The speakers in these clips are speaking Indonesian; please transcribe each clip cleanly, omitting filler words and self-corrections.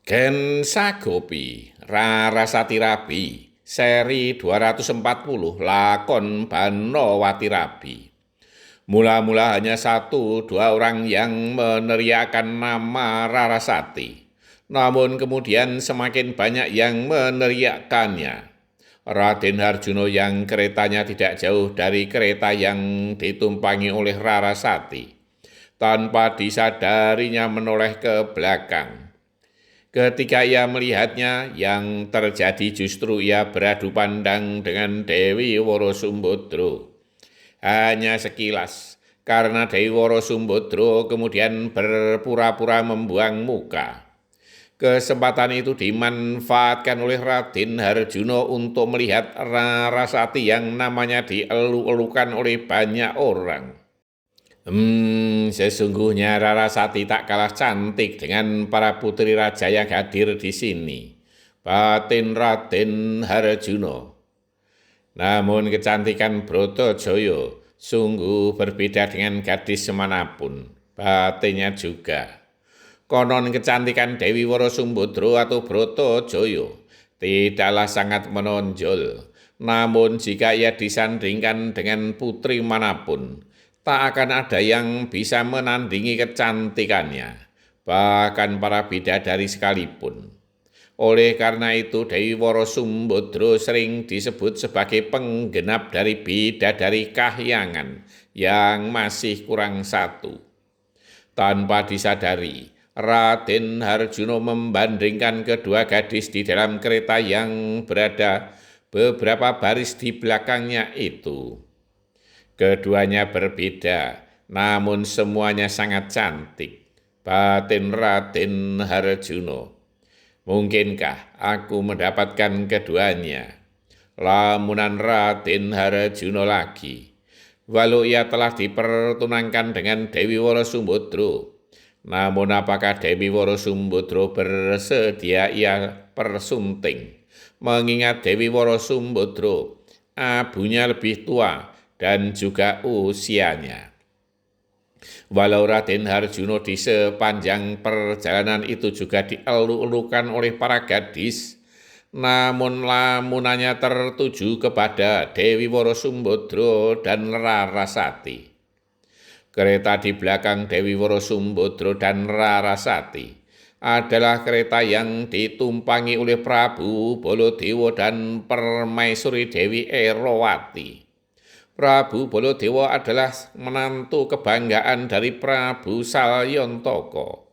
Gen Sagopi, Rarasati Rabi, seri 240, lakon Banowati Rabi. Mula-mula hanya satu dua orang yang meneriakan nama Rarasati. Namun kemudian semakin banyak yang meneriakannya. Raden Harjuno yang keretanya tidak jauh dari kereta yang ditumpangi oleh Rarasati. Tanpa disadarinya menoleh ke belakang. Ketika ia melihatnya, yang terjadi justru ia beradu pandang dengan Dewi Worosumbodro. Hanya sekilas, karena Dewi Worosumbodro kemudian berpura-pura membuang muka. Kesempatan itu dimanfaatkan oleh Raden Harjuno untuk melihat Rarasati yang namanya dielu-elukan oleh banyak orang. Sesungguhnya Rarasati tak kalah cantik dengan para putri raja yang hadir di sini. Batin Raden Harjuno. Namun kecantikan Brotojoyo sungguh berbeda dengan gadis semanapun. Batinnya juga. Konon kecantikan Dewi Worosumbodro atau Brotojoyo tidaklah sangat menonjol. Namun jika ia disandingkan dengan putri manapun, tak akan ada yang bisa menandingi kecantikannya, bahkan para bidadari sekalipun. Oleh karena itu, Dewi Worosumbodro sering disebut sebagai penggenap dari bidadari kahyangan yang masih kurang satu. Tanpa disadari, Raden Harjuno membandingkan kedua gadis di dalam kereta yang berada beberapa baris di belakangnya itu. Keduanya berbeda, namun semuanya sangat cantik. Batin Raden Harjuno. Mungkinkah aku mendapatkan keduanya? Lamunan Raden Harjuno lagi. Walau ia telah dipertunangkan dengan Dewi Worosumbodro. Namun apakah Dewi Worosumbodro bersedia ia persunting? Mengingat Dewi Worosumbodro, abunya lebih tua dan juga usianya. Walau Raden Harjuno di sepanjang perjalanan itu juga dielu-elukan oleh para gadis, namun lamunannya tertuju kepada Dewi Worosumbodro dan Rarasati. Kereta di belakang Dewi Worosumbodro dan Rarasati adalah kereta yang ditumpangi oleh Prabu Baladewa dan Permaisuri Dewi Erowati. Prabu Baladewa adalah menantu kebanggaan dari Prabu Salyontoko.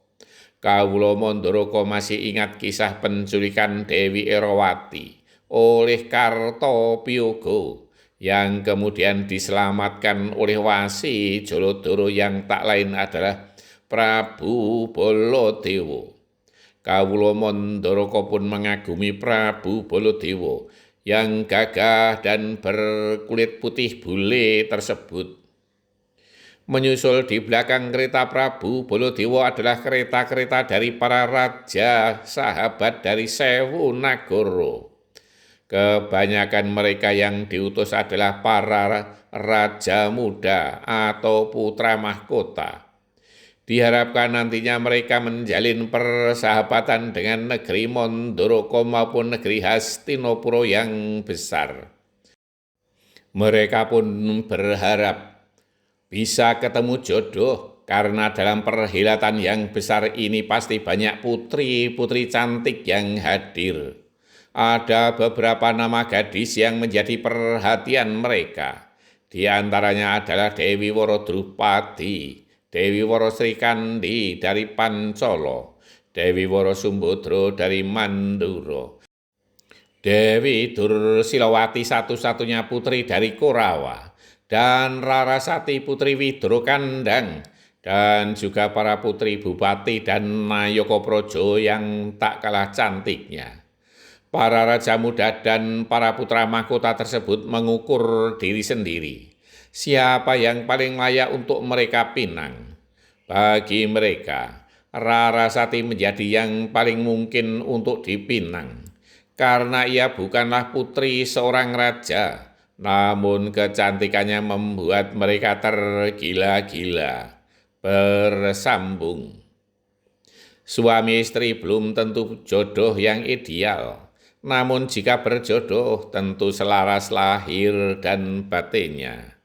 Kawula Mandharaka masih ingat kisah penculikan Dewi Erowati oleh Kartopiyoga yang kemudian diselamatkan oleh Wasi Jaladara yang tak lain adalah Prabu Baladewa. Kawula Mandharaka pun mengagumi Prabu Baladewa yang gagah dan berkulit putih bule tersebut. Menyusul di belakang kereta Prabu Baladewa adalah kereta-kereta dari para raja sahabat dari Sewu Nagara. Kebanyakan mereka yang diutus adalah para raja muda atau putra mahkota. Diharapkan nantinya mereka menjalin persahabatan dengan negeri Mandharaka maupun negeri Hastinapura yang besar. Mereka pun berharap bisa ketemu jodoh karena dalam perhelatan yang besar ini pasti banyak putri-putri cantik yang hadir. Ada beberapa nama gadis yang menjadi perhatian mereka. Di antaranya adalah Dewi Worodrupadi, Dewi Worosrikandi dari Pancolo, Dewi Worosumbodro dari Mandura, Dewi Dursilawati satu-satunya putri dari Korawa, dan Rarasati putri Widro Kandang, dan juga para putri Bupati dan Nayokoprojo yang tak kalah cantiknya. Para raja muda dan para putra mahkota tersebut mengukur diri sendiri. Siapa yang paling layak untuk mereka pinang? Bagi mereka, Rarasati menjadi yang paling mungkin untuk dipinang. Karena ia bukanlah putri seorang raja, namun kecantikannya membuat mereka tergila-gila. Bersambung. Suami istri belum tentu jodoh yang ideal, namun jika berjodoh tentu selaras lahir dan batinnya.